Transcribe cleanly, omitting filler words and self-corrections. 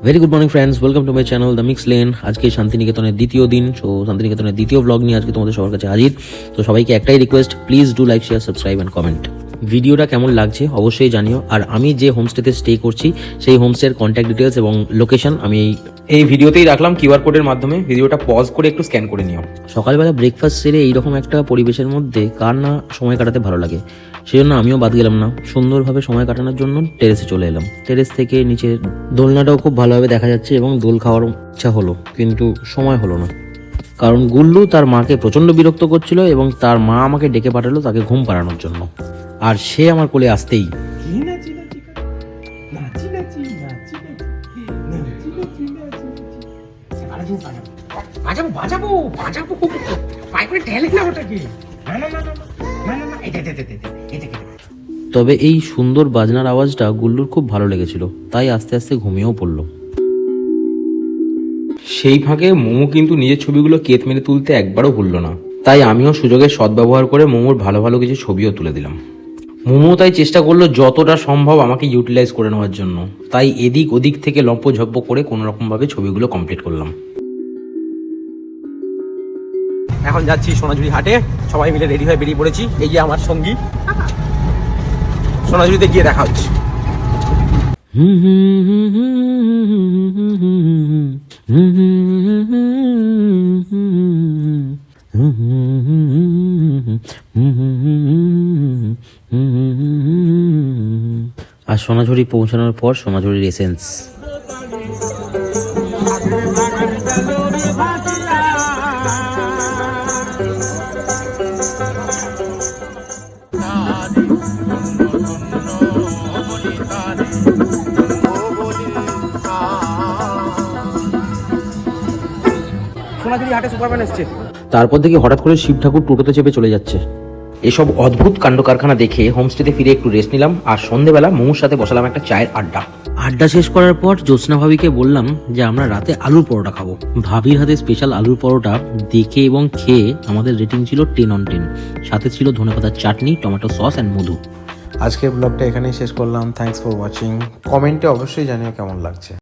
Very good morning friends, welcome to my channel the mix lane. আজকে শান্তিনিকেতনের দ্বিতীয় দিন। সো শান্তিনিকেতনের দ্বিতীয় ব্লগ নিয়ে আজকে তোমাদের সবার কাছে হাজির। তো সবাইকে একটাই request, please do like, share, subscribe and comment. ভিডিওটা কেমন লাগছে অবশ্যই জানিও। আর আমি যে হোমস্টেতে স্টে করছি সেই হোমস্টের কন্ট্যাক্ট ডিটেলস এবং লোকেশন আমি এই ভিডিওতেই রাখলাম কিউআর কোডের মাধ্যমে। ভিডিওটা পজ করে একটু স্ক্যান করে নিও। সকালবেলা ব্রেকফাস্ট সেরে এইরকম একটা পরিবেশের মধ্যে কার না সময় কাটাতে ভালো লাগে, সেই জন্য আমিও বাদ গেলাম না। সুন্দরভাবে সময় কাটানোর জন্য টেরেসে চলে এলাম। টেরেস থেকে নিচে দোলনাটাও খুব ভালোভাবে দেখা যাচ্ছে এবং দোল খাওয়ার ইচ্ছা হলো, কিন্তু সময় হলো না, কারণ গুল্লু তার মাকে প্রচণ্ড বিরক্ত করছিল এবং তার মা আমাকে ডেকে পাঠালো তাকে ঘুম পাড়ানোর জন্য। আর সে আমার কোলে আসতেই তবে এই সুন্দর বাজনার আওয়াজটা গুল্লুর খুব ভালো লেগেছিল, তাই আস্তে আস্তে ঘুমিয়েও পড়ল। সেই ফাঁকে মোমো কিন্তু নিজের ছবিগুলো কেত মেরে তুলতে একবারও ভুললো না। তাই আমিও সুযোগের সদ্ব্যবহার করে মোমোর ভালো ভালো কিছু ছবিও তুলে দিলাম। মোমো তাই চেষ্টা করলো যতটা সম্ভব আমাকে ইউটিলাইজ করে নেওয়ার জন্য। তাই এদিক ওদিক থেকে লম্পঝম্প করে কোনো রকমভাবে ছবিগুলো কমপ্লিট করলাম। এখন যাচ্ছি সোনাঝুরি হাটে, সবাই মিলে রেডি হয়ে বেরিয়ে পড়েছি। এই যে আমার সঙ্গী, সোনাঝুরিতে গিয়ে দেখা হচ্ছে। আর সোনাঝুরি পৌঁছানোর পর সোনাঝুরির এসেন্স সোনাঝুরি হাটে সুপারম্যান এসছে। তারপর দেখি হঠাৎ করে শিব ঠাকুর টোটোতে চেপে চলে যাচ্ছে। এসব অদ্ভুত কাণ্ড কারখানা দেখে হোমস্টেতে ফিরে একটু রেস্ট নিলাম। আর সন্ধ্যেবেলা মোমোর সাথে বসালাম একটা চায়ের আড্ডা শেষ করার পর জ্যোৎস্না ভাবিকে বললাম যে আমরা রাতে আলুর পরোটা খাবো। ভাবির হাতে স্পেশাল আলুর পরোটা দেখে এবং খেয়ে আমাদের রেটিং ছিল 10/10। সাথে ছিল ধনেপাতার চাটনি, টমেটো সস অ্যান্ড মধু। আজকের ব্লগটা এখানেই শেষ করলাম। Thanks for watching. কমেন্টে অবশ্যই জানিও কেমন লাগছে।